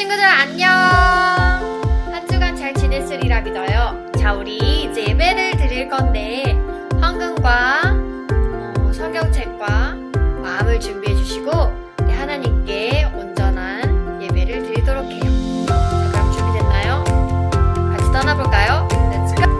친구들 안녕! 한 주간 잘 지냈으리라 믿어요. 자, 우리 이제 예배를 드릴 건데 헌금과 성경책과 마음을 준비해 주시고 우리 하나님께 온전한 예배를 드리도록 해요. 자, 그럼 준비됐나요? 같이 떠나볼까요? Let's go!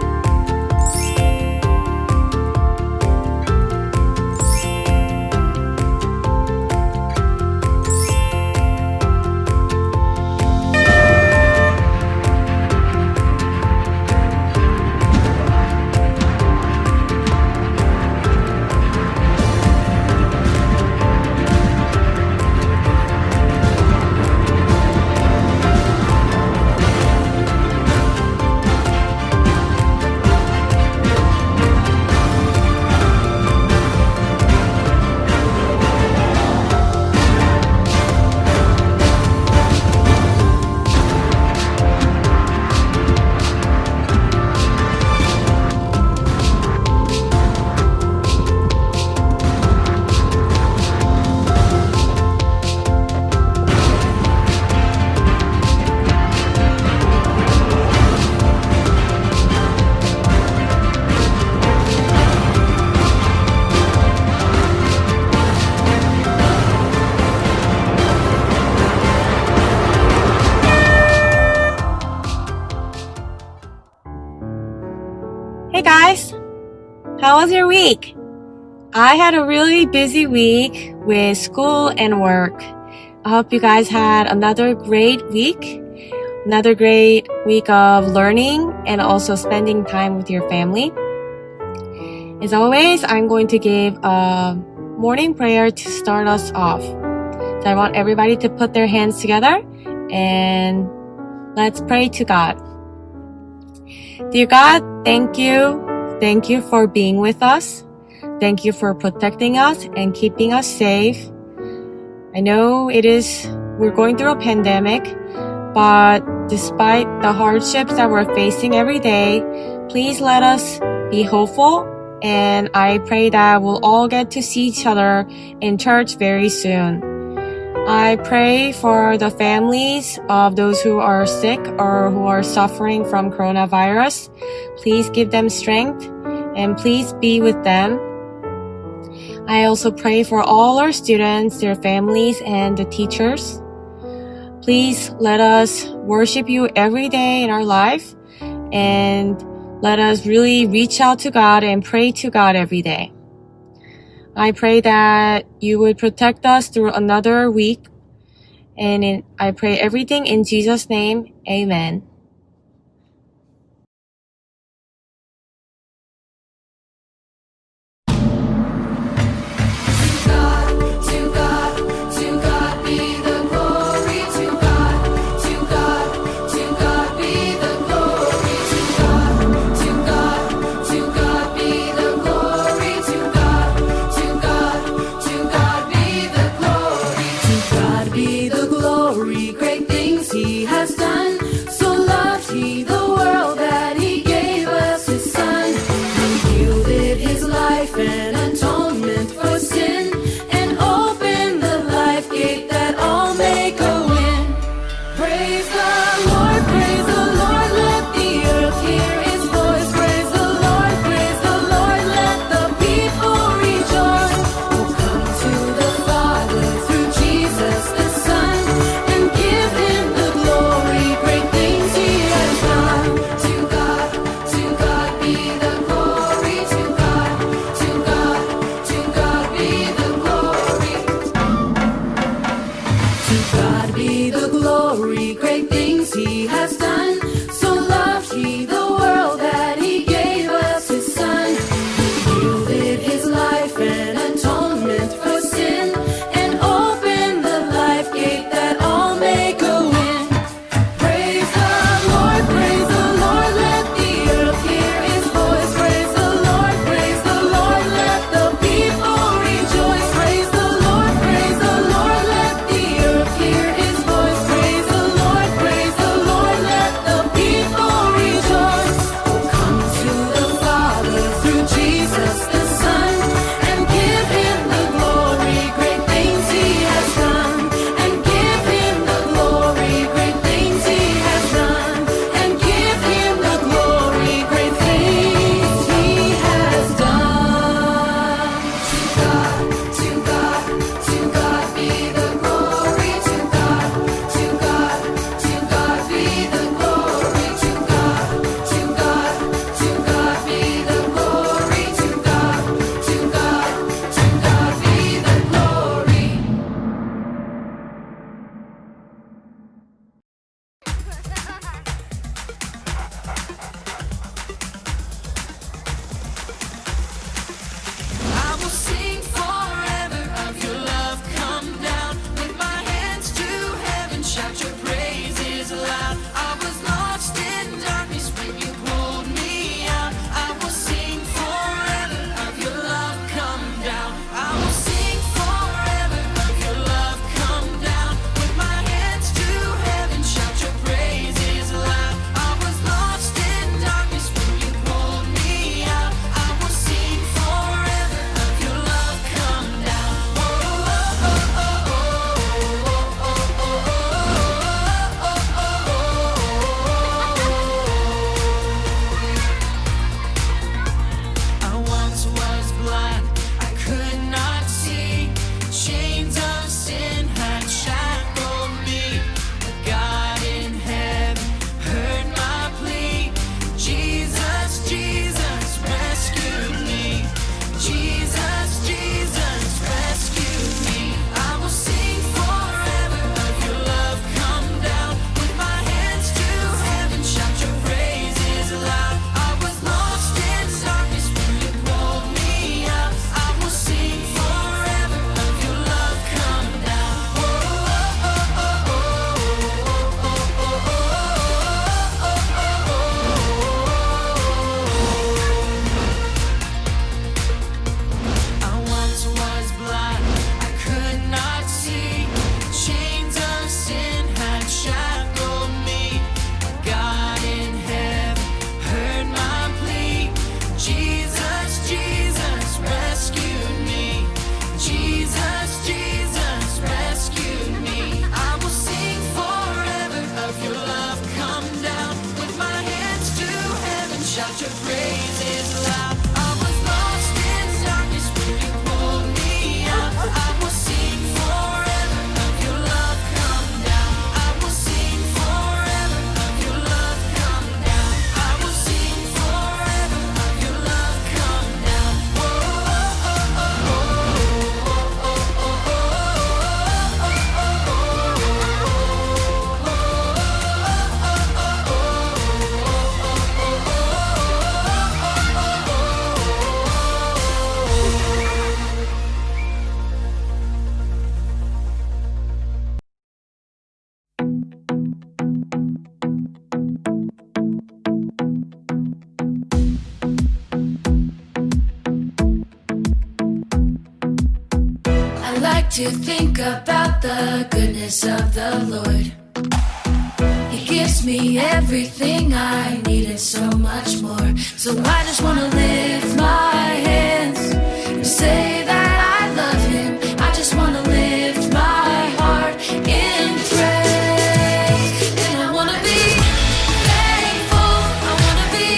Hey guys, how was your week? I had a really busy week with school and work. I hope you guys had another great week of learning and also spending time with your family. As always, I'm going to give a morning prayer to start us off. So I want everybody to put their hands together and let's pray to God. Dear God, thank you. Thank you for being with us. Thank you for protecting us and keeping us safe. I know we're going through a pandemic, but despite the hardships that we're facing every day, please let us be hopeful. And I pray that we'll all get to see each other in church very soon. I pray for the families of those who are sick or who are suffering from coronavirus. Please give them strength and please be with them. I also pray for all our students, their families, and the teachers. Please let us worship you every day in our life and let us really reach out to God and pray to God every day. I pray that you would protect us through another week. And I pray everything in Jesus' name. Amen. Great things he has done. So like to think about the goodness of the Lord. He gives me everything I need and so much more. So I just wanna lift my hands and say that I love Him. I just wanna lift my heart in praise. And I wanna be thankful. I wanna be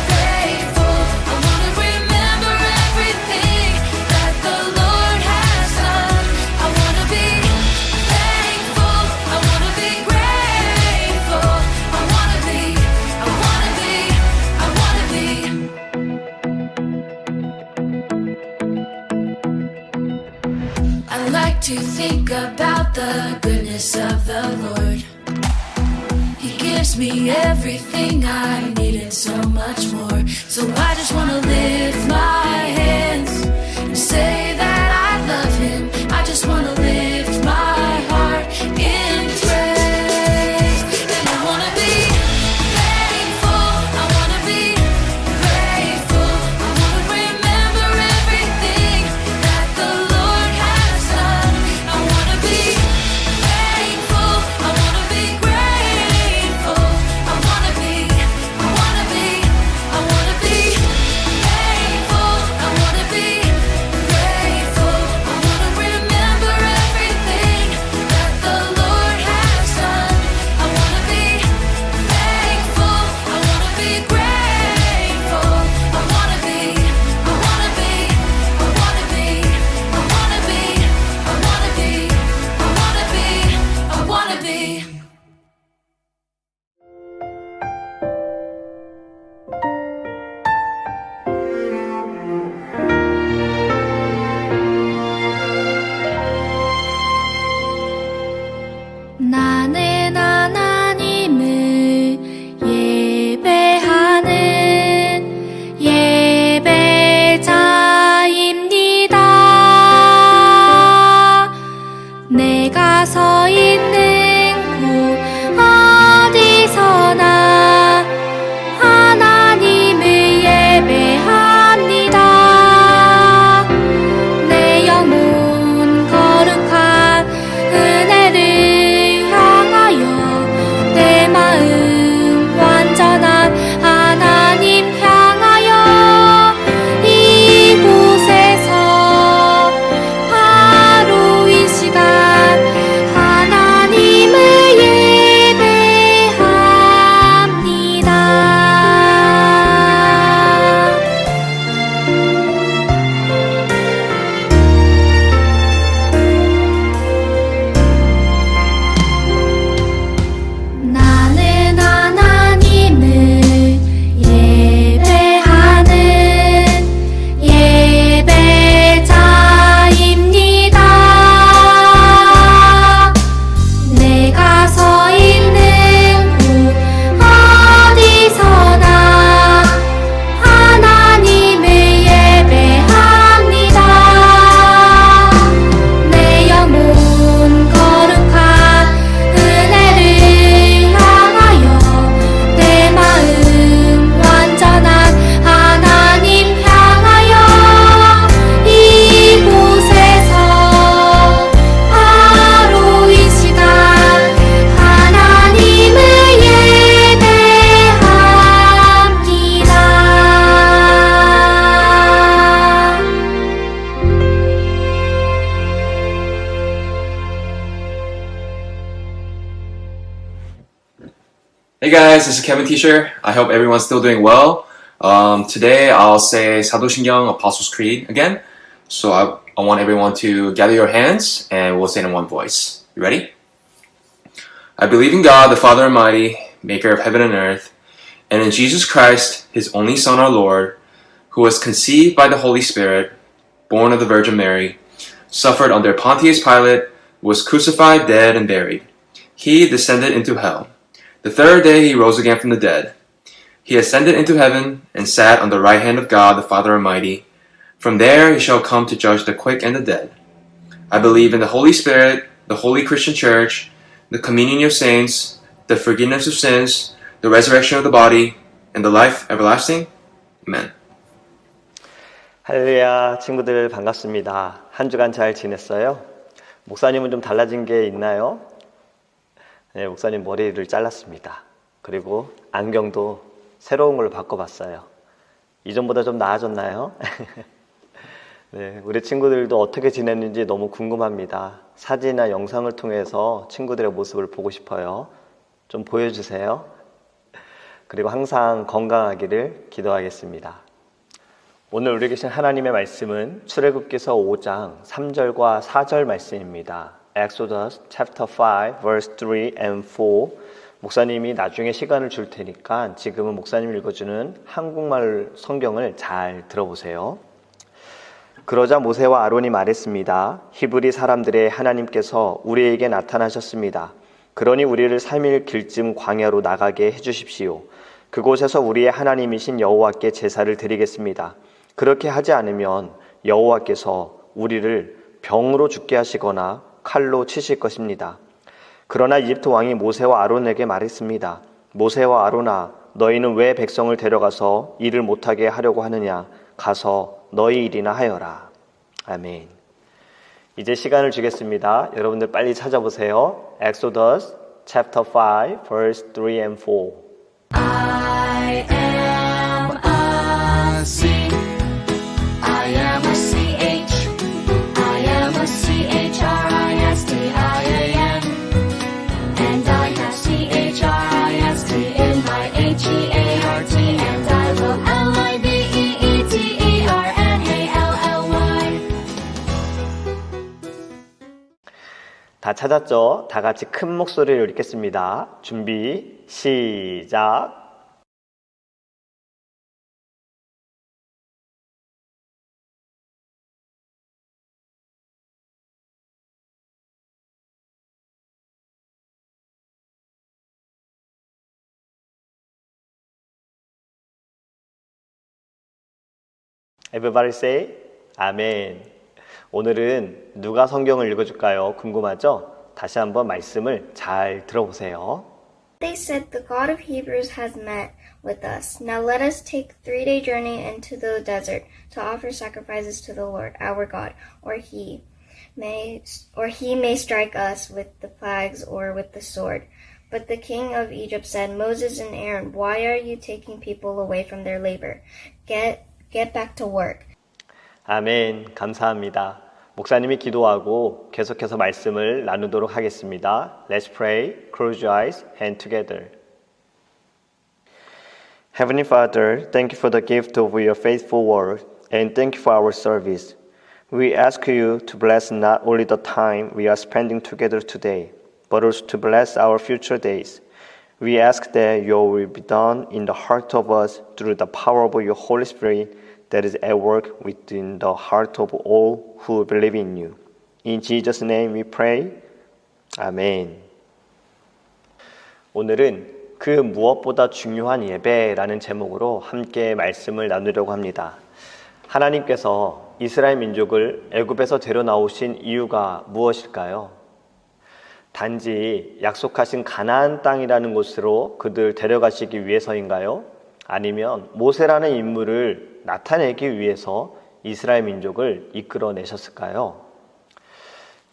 grateful. I wanna remember everything that the Lord has done. I wanna be thankful. I wanna be grateful. I wanna be, I wanna be, I wanna be. I like to think about the goodness of the Lord. He gives me everything I need and so much more. So I just wanna lift my hands and say that I love Him. I just wanna lift my heart in praise. And I wanna be thankful. I wanna be grateful. I wanna remember everything that the Lord has done. I wanna be thankful. I wanna be grateful. I wanna be, I wanna be, I wanna be thankful. I wanna be grateful. I wanna remember everything that the Lord has done. I wanna be thankful. I wanna be grateful. I wanna be, I wanna be, I wanna be, I wanna be, I wanna be, I wanna be, I wanna be. 나는 하나님을 예배하는 예배자입니다. 내가 서 있는 곳 어디서나 하나님을 예배합니다. 내 영혼 거룩한 은혜를 향하여 내 마음 완전한 하나님 향하여 이곳에서 바로 이 시간 하나님을 Hey guys, this is Kevin Teacher. I hope everyone's still doing well. Today I'll say 사도신경 Apostles' Creed again. So I want everyone to gather your hands and we'll say it in one voice. You ready? I believe in God, the Father Almighty, maker of heaven and earth, and in Jesus Christ, His only Son, our Lord, who was conceived by the Holy Spirit, born of the Virgin Mary, suffered under Pontius Pilate, was crucified, dead, and buried. He descended into hell. The third day He rose again from the dead. He ascended into heaven and sat on the right hand of God, the Father Almighty. From there He shall come to judge the quick and the dead. I believe in the Holy Spirit, the holy Christian Church, the communion of saints, the forgiveness of sins, the resurrection of the body, and the life everlasting. Amen. 할렐루야, 친구들 반갑습니다. 한 주간 잘 지냈어요? 목사님은 좀 달라진 게 있나요? 네, 목사님 머리를 잘랐습니다. 그리고 안경도 새로운 걸로 바꿔봤어요. 이전보다 좀 나아졌나요? 네, 우리 친구들도 어떻게 지냈는지 너무 궁금합니다. 사진이나 영상을 통해서 친구들의 모습을 보고 싶어요. 좀 보여주세요. 그리고 항상 건강하기를 기도하겠습니다. 오늘 우리 계신 하나님의 말씀은 출애굽기서 5장 3절과 4절 말씀입니다. Exodus chapter 5 verse 3 and 4. 목사님이 나중에 시간을 줄 테니까 지금은 목사님이 읽어주는 한국말 성경을 잘 들어보세요. 그러자 모세와 아론이 말했습니다. 히브리 사람들의 하나님께서 우리에게 나타나셨습니다. 그러니 우리를 3일 길쯤 광야로 나가게 해주십시오. 그곳에서 우리의 하나님이신 여호와께 제사를 드리겠습니다. 그렇게 하지 않으면 여호와께서 우리를 병으로 죽게 하시거나 칼로 치실 것입니다. 그러나 이집트 왕이 모세와 아론에게 말했습니다. 모세와 아론아, 너희는 왜 백성을 데려가서 일을 못하게 하려고 하느냐? 가서 너희 일이나 하여라. 아멘. 이제 시간을 주겠습니다. 여러분들 빨리 찾아보세요. Exodus chapter 5 verse 3 and 4. I am a C. I am a CH. I am a CHRISTIAN. And I have CHRIST in my HEART. And I will LIBEETERNALLY. 다 찾았죠? 다 같이 큰 목소리로 읽겠습니다. 준비, 시작. Everybody say 아멘. 오늘은 누가 성경을 읽어줄까요? 궁금하죠? 다시 한번 말씀을 잘 들어보세요. They said, The God of Hebrews has met with us. Now let us take 3-day journey into the desert to offer sacrifices to the Lord our God, or he may strike us with the plagues or with the sword. But the king of Egypt said, Moses and Aaron, why are you taking people away from their labor? Get back to work. 아멘. 감사합니다. 목사님이 기도하고 계속해서 말씀을 나누도록 하겠습니다. Let's pray. Close your eyes. Hand together. Heavenly Father, thank you for the gift of your faithful word and thank you for our service. We ask you to bless not only the time we are spending together today, but also to bless our future days. We ask that your will be done in the heart of us through the power of your Holy Spirit that is at work within the heart of all who believe in you. In Jesus' name we pray. 아멘. 오늘은 그 무엇보다 중요한 예배라는 제목으로 함께 말씀을 나누려고 합니다. 하나님께서 이스라엘 민족을 애굽에서 데려 나오신 이유가 무엇일까요? 단지 약속하신 가나안 땅이라는 곳으로 그들 데려가시기 위해서인가요? 아니면 모세라는 인물을 나타내기 위해서 이스라엘 민족을 이끌어내셨을까요?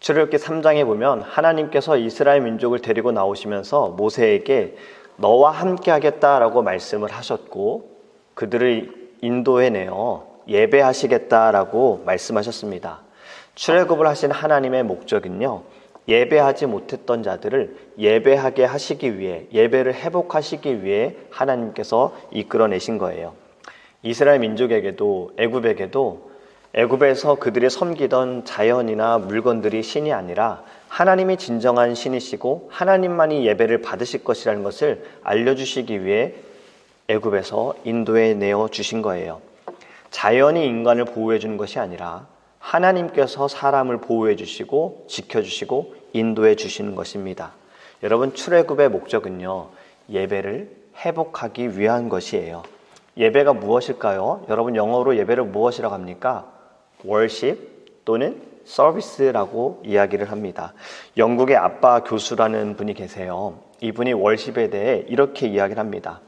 출애굽기 3장에 보면 하나님께서 이스라엘 민족을 데리고 나오시면서 모세에게 너와 함께 하겠다라고 말씀을 하셨고 그들을 인도해내어 예배하시겠다라고 말씀하셨습니다. 출애굽을 하신 하나님의 목적은요, 예배하지 못했던 자들을 예배하게 하시기 위해, 예배를 회복하시기 위해 하나님께서 이끌어내신 거예요. 이스라엘 민족에게도 애굽에게도 애굽에서 그들이 섬기던 자연이나 물건들이 신이 아니라 하나님이 진정한 신이시고 하나님만이 예배를 받으실 것이라는 것을 알려주시기 위해 애굽에서 인도에 내어 주신 거예요. 자연이 인간을 보호해 주는 것이 아니라 하나님께서 사람을 보호해 주시고 지켜주시고 인도해 주시는 것입니다. 여러분, 출애굽의 목적은요, 예배를 회복하기 위한 것이에요. 예배가 무엇일까요? 여러분, 영어로 예배를 무엇이라고 합니까? worship 또는 service라고 이야기를 합니다. 영국의 아빠 교수라는 분이 계세요. 이분이 worship에 대해 이렇게 이야기를 합니다.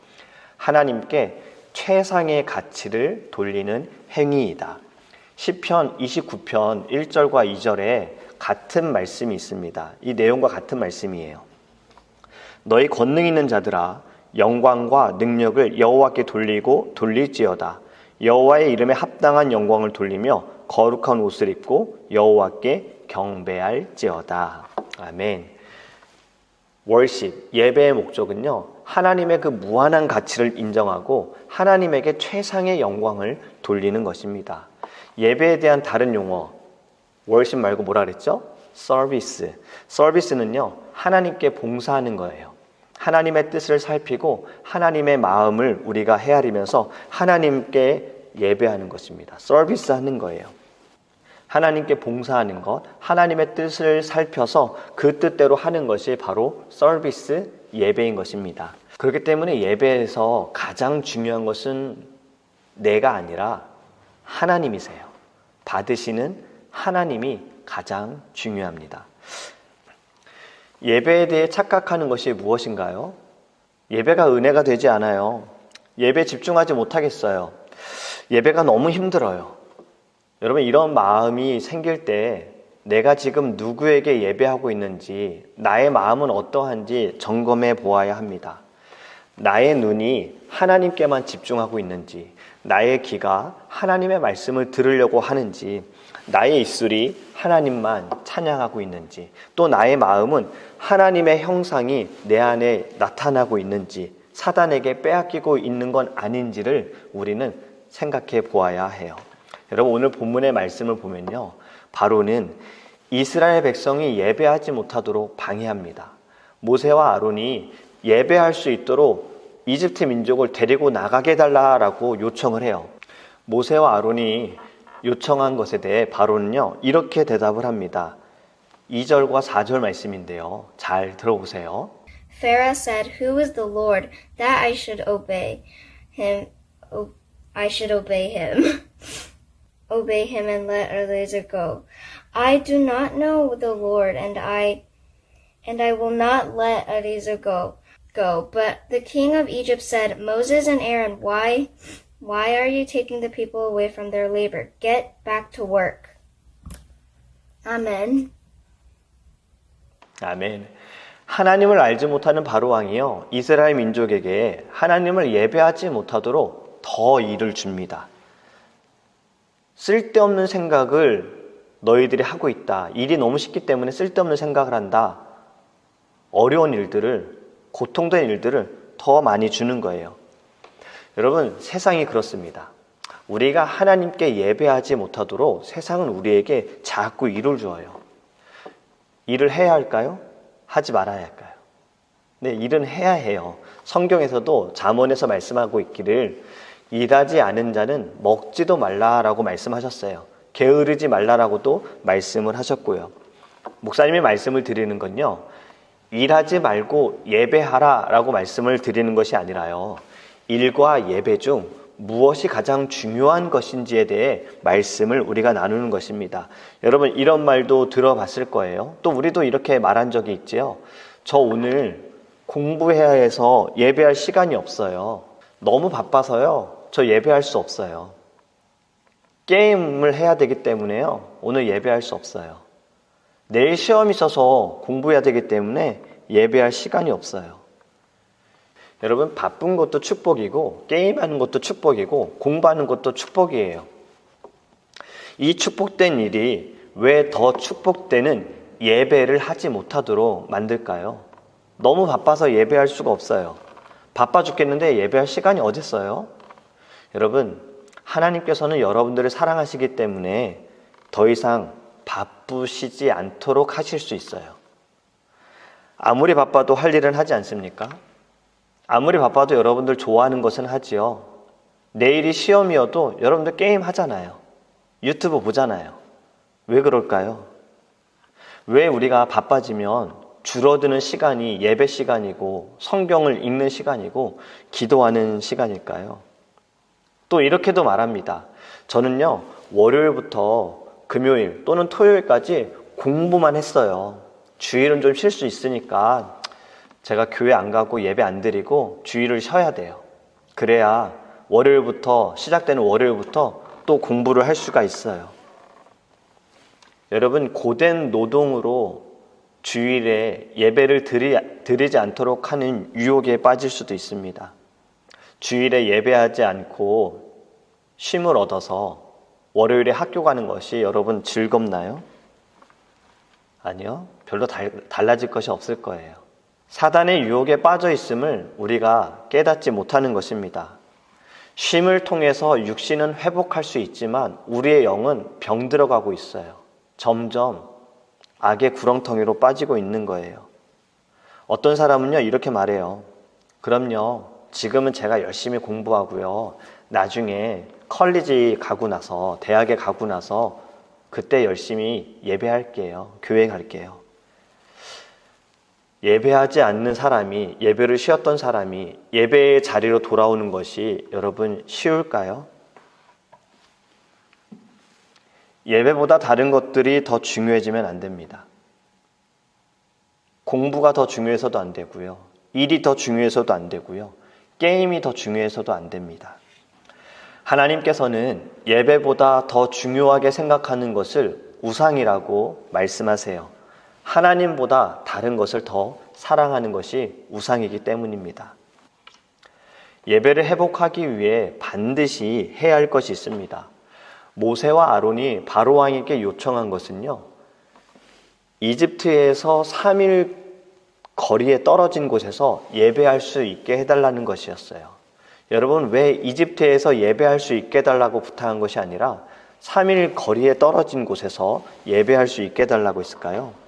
하나님께 최상의 가치를 돌리는 행위이다 시편 29편 1절과 2절에 같은 말씀이 있습니다. 이 내용과 같은 말씀이에요. 너희 권능 있는 자들아 영광과 능력을 여호와께 돌리고 돌릴지어다. 여호와의 이름에 합당한 영광을 돌리며 거룩한 옷을 입고 여호와께 경배할지어다. 아멘. 월십, 예배의 목적은요, 하나님의 그 무한한 가치를 인정하고 하나님에게 최상의 영광을 돌리는 것입니다. 예배에 대한 다른 용어, 월십 말고 뭐라 그랬죠? 서비스. 서비스는요, 하나님께 봉사하는 거예요. 하나님의 뜻을 살피고 하나님의 마음을 우리가 헤아리면서 하나님께 예배하는 것입니다. 서비스 하는 거예요. 하나님께 봉사하는 것, 하나님의 뜻을 살펴서 그 뜻대로 하는 것이 바로 서비스, 예배인 것입니다. 그렇기 때문에 예배에서 가장 중요한 것은 내가 아니라 하나님이세요. 받으시는 하나님이 가장 중요합니다. 예배에 대해 착각하는 것이 무엇인가요? 예배가 은혜가 되지 않아요. 예배에 집중하지 못하겠어요. 예배가 너무 힘들어요. 여러분, 이런 마음이 생길 때 내가 지금 누구에게 예배하고 있는지, 나의 마음은 어떠한지 점검해 보아야 합니다. 나의 눈이 하나님께만 집중하고 있는지, 나의 귀가 하나님의 말씀을 들으려고 하는지, 나의 입술이 하나님만 찬양하고 있는지, 또 나의 마음은 하나님의 형상이 내 안에 나타나고 있는지, 사단에게 빼앗기고 있는 건 아닌지를 우리는 생각해 보아야 해요. 여러분, 오늘 본문의 말씀을 보면요, 바로는 이스라엘 백성이 예배하지 못하도록 방해합니다. 모세와 아론이 예배할 수 있도록 이집트 민족을 데리고 나가게 해달라고 요청을 해요. 모세와 아론이 요청한 것에 대해 바로는요, 이렇게 대답을 합니다. 2절과 4절 말씀인데요, 잘 들어보세요. Pharaoh said, "Who is the Lord that I should obey him? Obey him and let Eleazar go. I do not know the Lord, and I will not let Eleazar go. But the king of Egypt said, Moses and Aaron, why are you taking the people away from their labor? Get back to work." Amen. 아멘. 하나님을 알지 못하는 바로 왕이요, 이스라엘 민족에게 하나님을 예배하지 못하도록 더 일을 줍니다. 쓸데없는 생각을 너희들이 하고 있다. 일이 너무 쉽기 때문에 쓸데없는 생각을 한다. 어려운 일들을, 고통된 일들을 더 많이 주는 거예요. 여러분, 세상이 그렇습니다. 우리가 하나님께 예배하지 못하도록 세상은 우리에게 자꾸 일을 줘요. 일을 해야 할까요? 하지 말아야 할까요? 네, 일은 해야 해요. 성경에서도 잠언에서 말씀하고 있기를 일하지 않은 자는 먹지도 말라라고 말씀하셨어요. 게으르지 말라라고도 말씀을 하셨고요. 목사님이 말씀을 드리는 건요, 일하지 말고 예배하라라고 말씀을 드리는 것이 아니라요, 일과 예배 중 무엇이 가장 중요한 것인지에 대해 말씀을 우리가 나누는 것입니다. 여러분, 이런 말도 들어봤을 거예요. 또 우리도 이렇게 말한 적이 있지요. 저 오늘 공부해야 해서 예배할 시간이 없어요. 너무 바빠서요, 저 예배할 수 없어요. 게임을 해야 되기 때문에요, 오늘 예배할 수 없어요. 내일 시험이 있어서 공부해야 되기 때문에 예배할 시간이 없어요. 여러분, 바쁜 것도 축복이고 게임하는 것도 축복이고 공부하는 것도 축복이에요. 이 축복된 일이 왜 더 축복되는 예배를 하지 못하도록 만들까요? 너무 바빠서 예배할 수가 없어요. 바빠 죽겠는데 예배할 시간이 어딨어요? 여러분, 하나님께서는 여러분들을 사랑하시기 때문에 더 이상 바쁘시지 않도록 하실 수 있어요. 아무리 바빠도 할 일은 하지 않습니까? 아무리 바빠도 여러분들 좋아하는 것은 하지요. 내일이 시험이어도 여러분들 게임 하잖아요. 유튜브 보잖아요. 왜 그럴까요? 왜 우리가 바빠지면 줄어드는 시간이 예배 시간이고 성경을 읽는 시간이고 기도하는 시간일까요? 또 이렇게도 말합니다. 저는요, 월요일부터 금요일 또는 토요일까지 공부만 했어요. 주일은 좀 쉴 수 있으니까 제가 교회 안 가고 예배 안 드리고 주일을 쉬어야 돼요. 그래야 월요일부터, 시작되는 월요일부터 또 또 공부를 할 수가 있어요. 여러분, 고된 노동으로 주일에 예배를 드리지 않도록 하는 유혹에 빠질 수도 있습니다. 주일에 예배하지 않고 쉼을 얻어서 월요일에 학교 가는 것이 여러분 즐겁나요? 아니요. 별로 달라질 것이 없을 거예요. 사단의 유혹에 빠져 있음을 우리가 깨닫지 못하는 것입니다. 쉼을 통해서 육신은 회복할 수 있지만 우리의 영은 병들어가고 있어요. 점점 악의 구렁텅이로 빠지고 있는 거예요. 어떤 사람은요, 이렇게 말해요. 그럼요, 지금은 제가 열심히 공부하고요, 나중에 컬리지 가고 나서, 대학에 가고 나서 그때 열심히 예배할게요. 교회 갈게요. 예배하지 않는 사람이, 예배를 쉬었던 사람이 예배의 자리로 돌아오는 것이 여러분 쉬울까요? 예배보다 다른 것들이 더 중요해지면 안 됩니다. 공부가 더 중요해서도 안 되고요. 일이 더 중요해서도 안 되고요. 게임이 더 중요해서도 안 됩니다. 하나님께서는 예배보다 더 중요하게 생각하는 것을 우상이라고 말씀하세요. 하나님보다 다른 것을 더 사랑하는 것이 우상이기 때문입니다. 예배를 회복하기 위해 반드시 해야 할 것이 있습니다. 모세와 아론이 바로 왕에게 요청한 것은요, 이집트에서 3일 거리에 떨어진 곳에서 예배할 수 있게 해달라는 것이었어요. 여러분, 왜 이집트에서 예배할 수 있게 해달라고 부탁한 것이 아니라 3일 거리에 떨어진 곳에서 예배할 수 있게 해달라고 했을까요?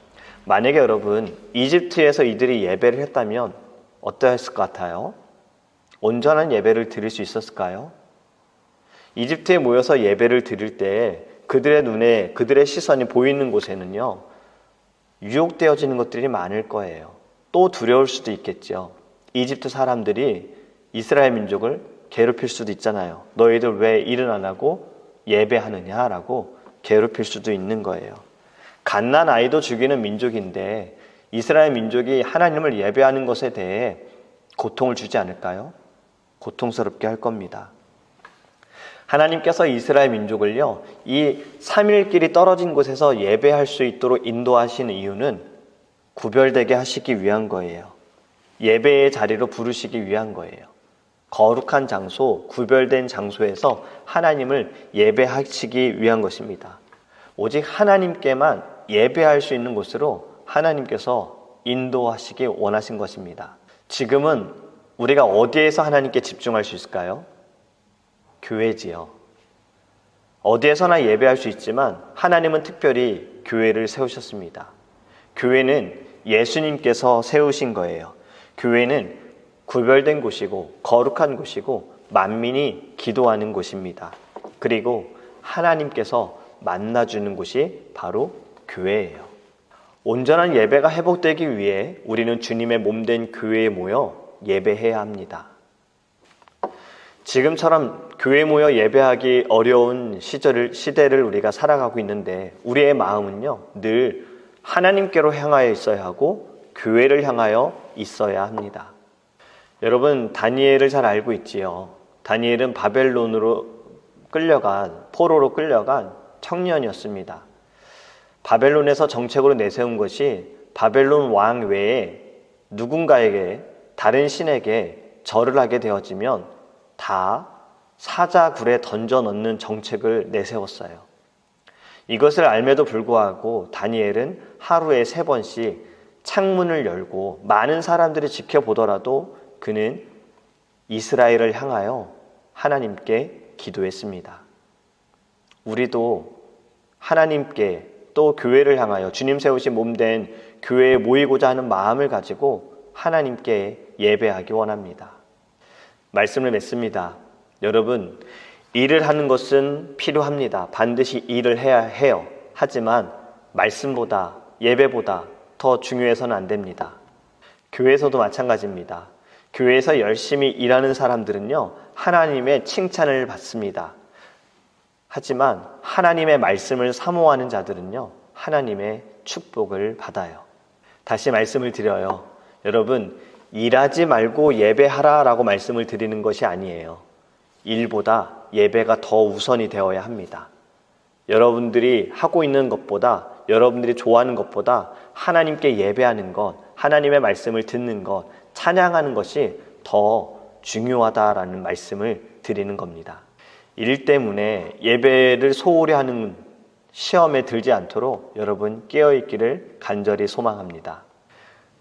만약에 여러분, 이집트에서 이들이 예배를 했다면 어떠했을 것 같아요? 온전한 예배를 드릴 수 있었을까요? 이집트에 모여서 예배를 드릴 때 그들의 눈에, 그들의 시선이 보이는 곳에는요, 유혹되어지는 것들이 많을 거예요. 또 두려울 수도 있겠죠. 이집트 사람들이 이스라엘 민족을 괴롭힐 수도 있잖아요. 너희들 왜 일은 안 하고 예배하느냐라고 괴롭힐 수도 있는 거예요. 갓난 아이도 죽이는 민족인데 이스라엘 민족이 하나님을 예배하는 것에 대해 고통을 주지 않을까요? 고통스럽게 할 겁니다. 하나님께서 이스라엘 민족을요, 이 3일길이 떨어진 곳에서 예배할 수 있도록 인도하시는 이유는 구별되게 하시기 위한 거예요. 예배의 자리로 부르시기 위한 거예요. 거룩한 장소, 구별된 장소에서 하나님을 예배하시기 위한 것입니다. 오직 하나님께만 예배할 수 있는 곳으로 하나님께서 인도하시기 원하신 것입니다. 지금은 우리가 어디에서 하나님께 집중할 수 있을까요? 교회지요. 어디에서나 예배할 수 있지만 하나님은 특별히 교회를 세우셨습니다. 교회는 예수님께서 세우신 거예요. 교회는 구별된 곳이고 거룩한 곳이고 만민이 기도하는 곳입니다. 그리고 하나님께서 만나주는 곳이 바로 교회예요. 온전한 예배가 회복되기 위해 우리는 주님의 몸된 교회에 모여 예배해야 합니다. 지금처럼 교회에 모여 예배하기 어려운 시대를 우리가 살아가고 있는데 우리의 마음은요, 늘 하나님께로 향하여 있어야 하고 교회를 향하여 있어야 합니다. 여러분, 다니엘을 잘 알고 있지요. 다니엘은 바벨론으로 포로로 끌려간 청년이었습니다. 바벨론에서 정책으로 내세운 것이 바벨론 왕 외에 누군가에게, 다른 신에게 절을 하게 되어지면 다 사자굴에 던져 넣는 정책을 내세웠어요. 이것을 알매도 불구하고 다니엘은 하루에 3번씩 창문을 열고 많은 사람들이 지켜보더라도 그는 이스라엘을 향하여 하나님께 기도했습니다. 우리도 하나님께 또 교회를 향하여 주님 세우신 몸된 교회에 모이고자 하는 마음을 가지고 하나님께 예배하기 원합니다. 말씀을 맺습니다. 여러분, 일을 하는 것은 필요합니다. 반드시 일을 해야 해요. 하지만 말씀보다, 예배보다 더 중요해서는 안 됩니다. 교회에서도 마찬가지입니다. 교회에서 열심히 일하는 사람들은요, 하나님의 칭찬을 받습니다. 하지만 하나님의 말씀을 사모하는 자들은요, 하나님의 축복을 받아요. 다시 말씀을 드려요. 여러분, 일하지 말고 예배하라 라고 말씀을 드리는 것이 아니에요. 일보다 예배가 더 우선이 되어야 합니다. 여러분들이 하고 있는 것보다, 여러분들이 좋아하는 것보다 하나님께 예배하는 것, 하나님의 말씀을 듣는 것, 찬양하는 것이 더 중요하다라는 말씀을 드리는 겁니다. 일 때문에 예배를 소홀히 하는 시험에 들지 않도록 여러분 깨어있기를 간절히 소망합니다.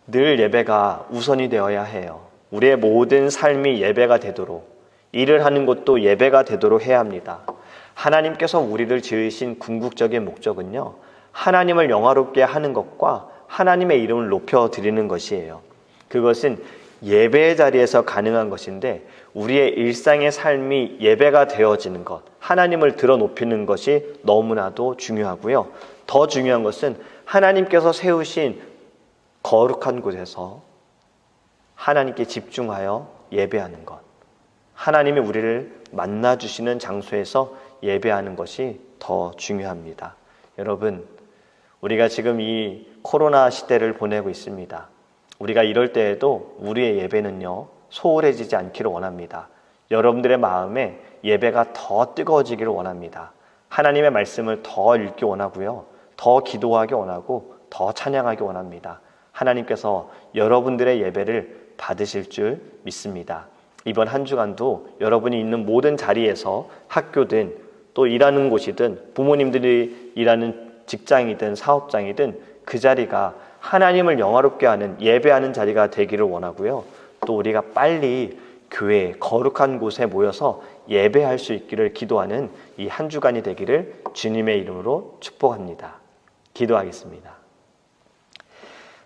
늘 예배가 우선이 되어야 해요. 우리의 모든 삶이 예배가 되도록, 일을 하는 것도 예배가 되도록 해야 합니다. 하나님께서 우리를 지으신 궁극적인 목적은요, 하나님을 영화롭게 하는 것과 하나님의 이름을 높여드리는 것이에요. 그것은 예배의 자리에서 가능한 것인데, 우리의 일상의 삶이 예배가 되어지는 것, 하나님을 들어 높이는 것이 너무나도 중요하고요. 더 중요한 것은 하나님께서 세우신 거룩한 곳에서 하나님께 집중하여 예배하는 것, 하나님이 우리를 만나주시는 장소에서 예배하는 것이 더 중요합니다. 여러분, 우리가 지금 이 코로나 시대를 보내고 있습니다. 우리가 이럴 때에도 우리의 예배는요, 소홀해지지 않기를 원합니다. 여러분들의 마음에 예배가 더 뜨거워지기를 원합니다. 하나님의 말씀을 더 읽기 원하고요, 더 기도하기 원하고 더 찬양하기 원합니다. 하나님께서 여러분들의 예배를 받으실 줄 믿습니다. 이번 한 주간도 여러분이 있는 모든 자리에서, 학교든 또 일하는 곳이든 부모님들이 일하는 직장이든 사업장이든 그 자리가 하나님을 영화롭게 하는 예배하는 자리가 되기를 원하고요. 또 우리가 빨리 교회, 거룩한 곳에 모여서 예배할 수 있기를 기도하는 이 한 주간이 되기를 주님의 이름으로 축복합니다. 기도하겠습니다.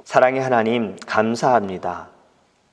사랑의 하나님, 감사합니다.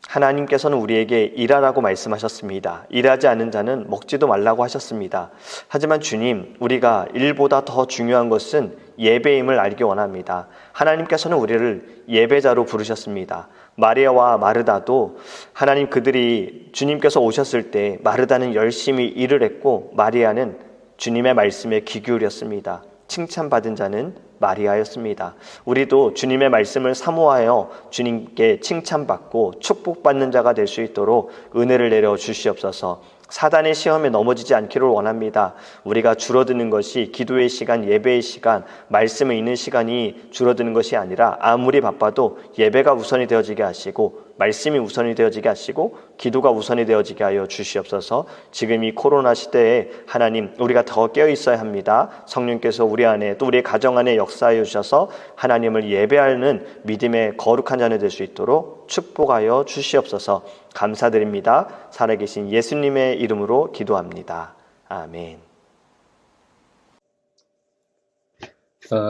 하나님께서는 우리에게 일하라고 말씀하셨습니다. 일하지 않은 자는 먹지도 말라고 하셨습니다. 하지만 주님, 우리가 일보다 더 중요한 것은 예배임을 알기 원합니다. 하나님께서는 우리를 예배자로 부르셨습니다. 마리아와 마르다도 하나님, 그들이 주님께서 오셨을 때 마르다는 열심히 일을 했고 마리아는 주님의 말씀에 귀 기울였습니다. 칭찬받은 자는 마리아였습니다. 우리도 주님의 말씀을 사모하여 주님께 칭찬받고 축복받는 자가 될 수 있도록 은혜를 내려 주시옵소서. 사단의 시험에 넘어지지 않기를 원합니다. 우리가 줄어드는 것이 기도의 시간, 예배의 시간, 말씀을 읽는 시간이 줄어드는 것이 아니라 아무리 바빠도 예배가 우선이 되어지게 하시고, 말씀이 우선이 되어지게 하시고, 기도가 우선이 되어지게 하여 주시옵소서. 지금 이 코로나 시대에 하나님, 우리가 더 깨어 있어야 합니다. 성령께서 우리 안에, 또 우리의 가정 안에 역사하여 주셔서 하나님을 예배하는 믿음의 거룩한 자녀 될 수 있도록 축복하여 주시옵소서. 감사드립니다. 살아계신 예수님의 이름으로 기도합니다. 아멘.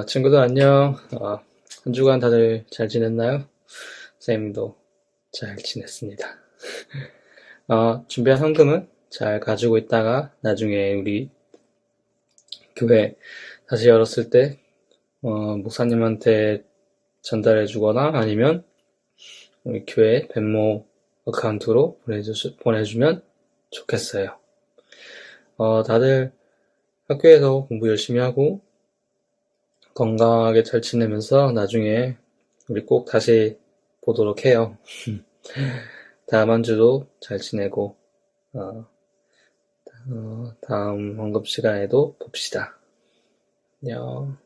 친구들 안녕. 한 주간 다들 잘 지냈나요? 쌤도 잘 지냈습니다. 준비한 헌금은 잘 가지고 있다가 나중에 우리 교회 다시 열었을 때 목사님한테 전달해 주거나 아니면 우리 교회 벤모 어카운트로 보내주면 좋겠어요. 다들 학교에서 공부 열심히 하고 건강하게 잘 지내면서 나중에 우리 꼭 다시 보도록 해요. 다음 한 주도 잘 지내고 다음 헌금 시간에도 봅시다. 안녕.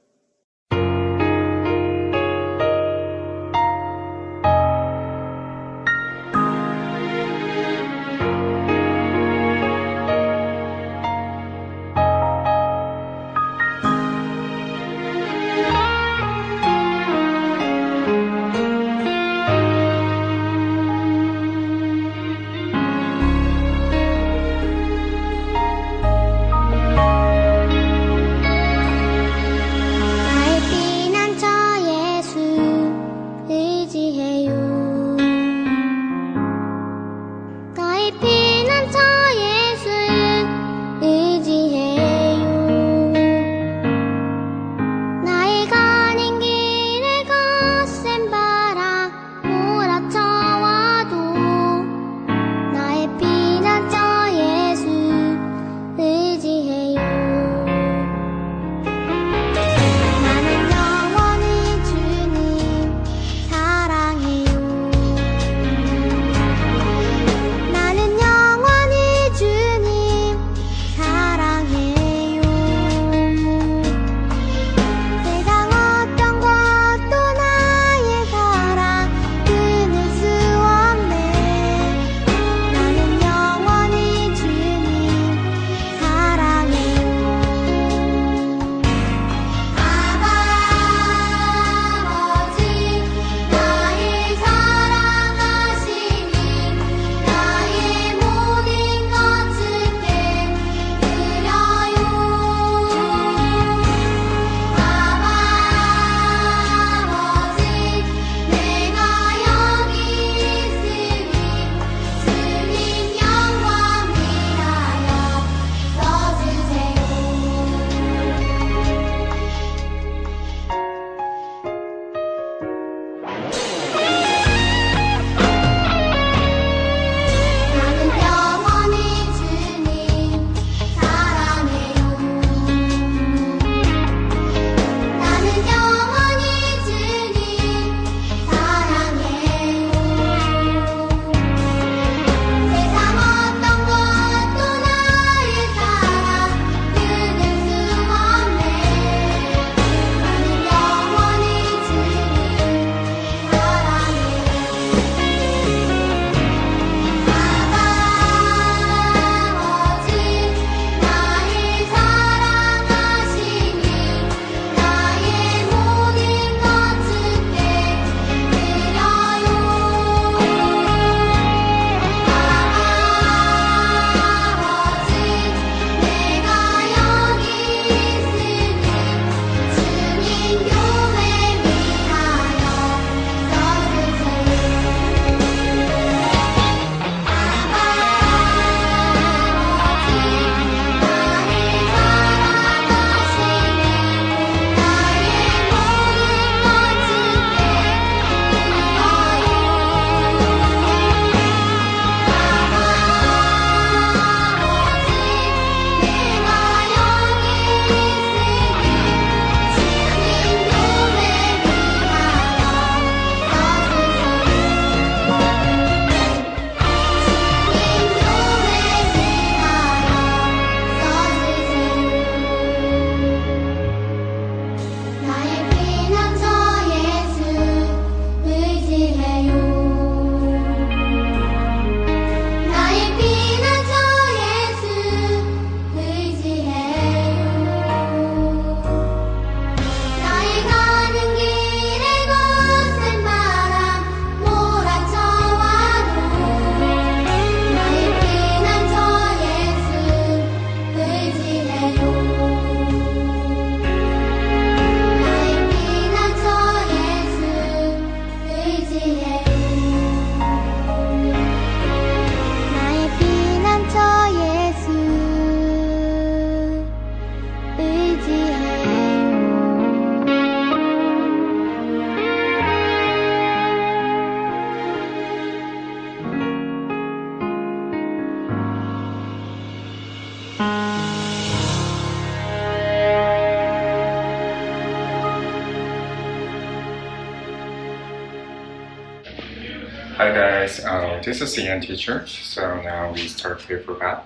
Hi guys, this is Ian teacher. So now we start prayer for God.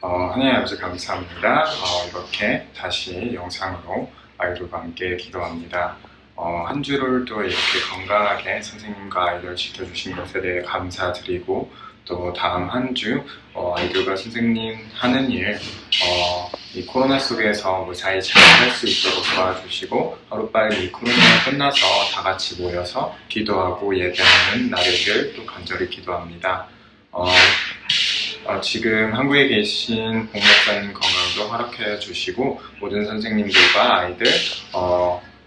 하나님 아버지 감사합니다. 이렇게 다시 영상으로 아이들과 함께 기도합니다. 한 주를 또 이렇게 건강하게 선생님과 아이들 지켜주신 것에 대해 감사드리고 또 다음 한 주 아이들과 선생님 하는 일 이 코로나 속에서 무사히 잘 할 수 있도록 도와주시고 하루빨리 이 코로나가 끝나서 다 같이 모여서 기도하고 예배하는 날이길 또 간절히 기도합니다. 지금 한국에 계신 공목사님 건강도 허락해 주시고 모든 선생님들과 아이들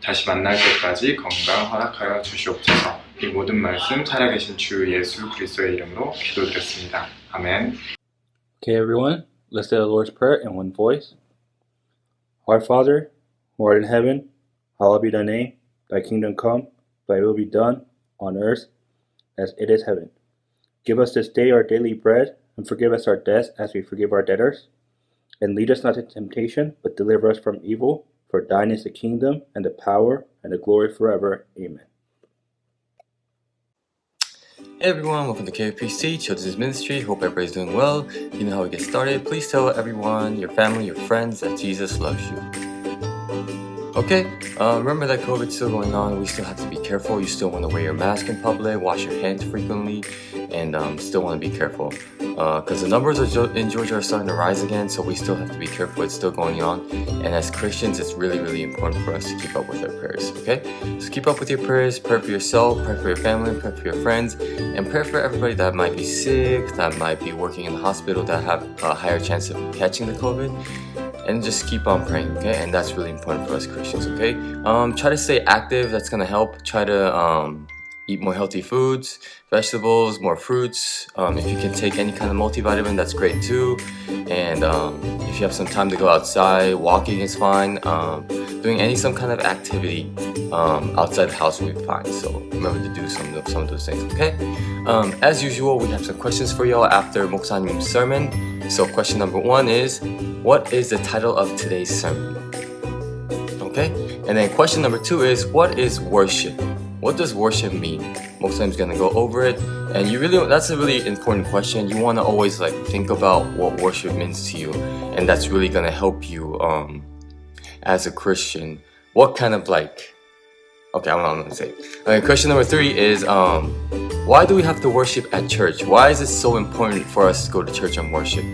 다시 만날 때까지 건강 허락하여 주시옵소서. 이 모든 말씀 살아계신 주 예수 그리스도의 이름으로 기도드렸습니다. 아멘. Okay, everyone, let's say the Lord's Prayer in one voice. Our Father, who art in heaven, hallowed be thy name. Thy kingdom come, thy will be done, on earth as it is heaven. Give us this day our daily bread, and forgive us our debts as we forgive our debtors. And lead us not into temptation, but deliver us from evil. For thine is the kingdom, and the power, and the glory forever. Amen. Hey everyone, welcome to KFPC Children's Ministry. Hope everybody's doing well. You know how we get started. Please tell everyone, your family, your friends that Jesus loves you. Okay, remember that COVID's still going on. We still have to be careful. You still want to wear your mask in public, wash your hands frequently, and still want to be careful. Because the numbers in Georgia are starting to rise again, so we still have to be careful. It's still going on. And as Christians, it's really, really important for us to keep up with our prayers, okay? So keep up with your prayers. Pray for yourself, pray for your family, pray for your friends, and pray for everybody that might be sick, that might be working in the hospital, that have a higher chance of catching the COVID. And just keep on praying, okay? And that's really important for us Christians, okay? Try to stay active. That's gonna help. Try to eat more healthy foods, vegetables, more fruits. If you can take any kind of multivitamin, that's great too. And if you have some time to go outside, walking is fine. Doing some kind of activity outside the house will be fine. So remember to do some of those things, okay? As usual, we have some questions for y'all after 목사님's sermon. So question number 1 is, what is the title of today's sermon? Okay? And then question number 2 is, what is worship? What does worship mean? 목사님's gonna go over it, and that's a really important question. You wanna always think about what worship means to you, and that's really gonna help you as a Christian. What kind of okay, I'm not gonna say. Okay, question number 3 is why do we have to worship at church? Why is it so important for us to go to church and worship?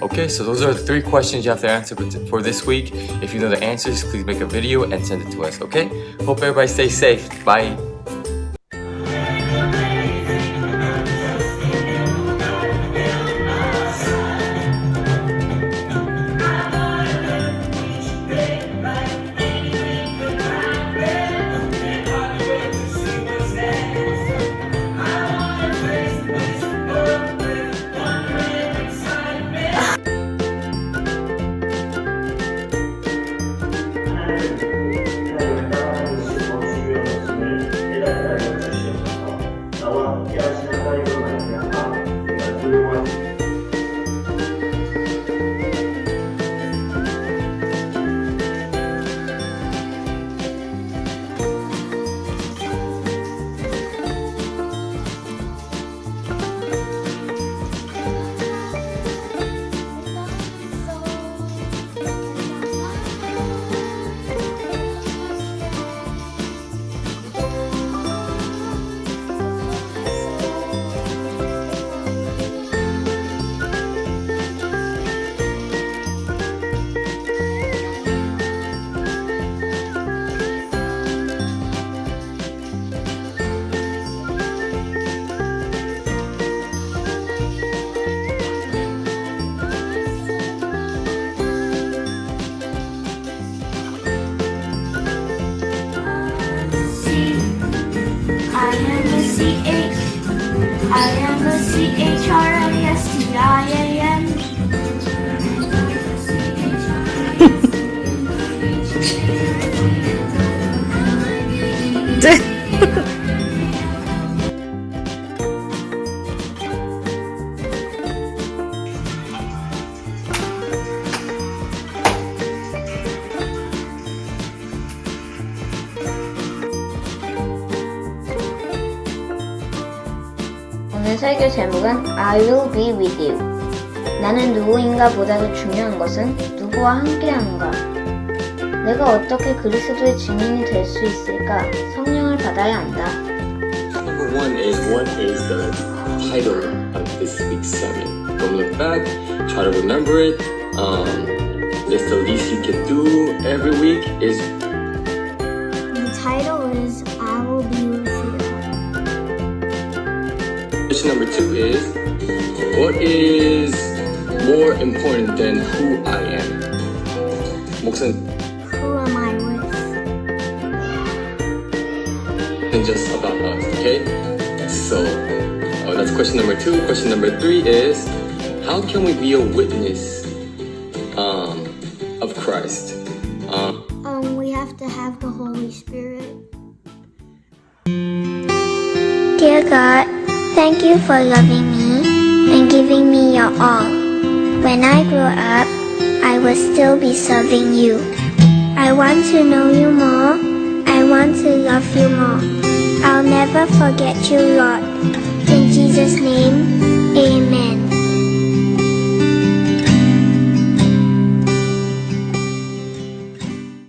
Okay, so those are the 3 questions you have to answer for this week. If you know the answers, please make a video and send it to us, okay? Hope everybody stays safe. Bye. I am a CHRISTIAN. 오늘 설교 제목은 I will be with you. 나는 누구인가 보다도 중요한 것은 누구와 함께하는가. 내가 어떻게 그리스도의 증인이 될 수 있을까? 성령을 받아야 한다. Number one is what is the title of this week's sermon? Don't look back, try to remember it. Just the least you can do every week is. The title is I will be with you. Question number two is what is more important than who I am? 목사님, Who am I with? and just about us, okay? So that's question number two. Question number three is how can we be a witness of Christ? We have to have the Holy Spirit. Dear God, thank you for loving me and giving me your all. When I grow up, I will still be serving you. I want to know you more. I want to love you more. I'll never forget you, Lord. In Jesus' name, amen.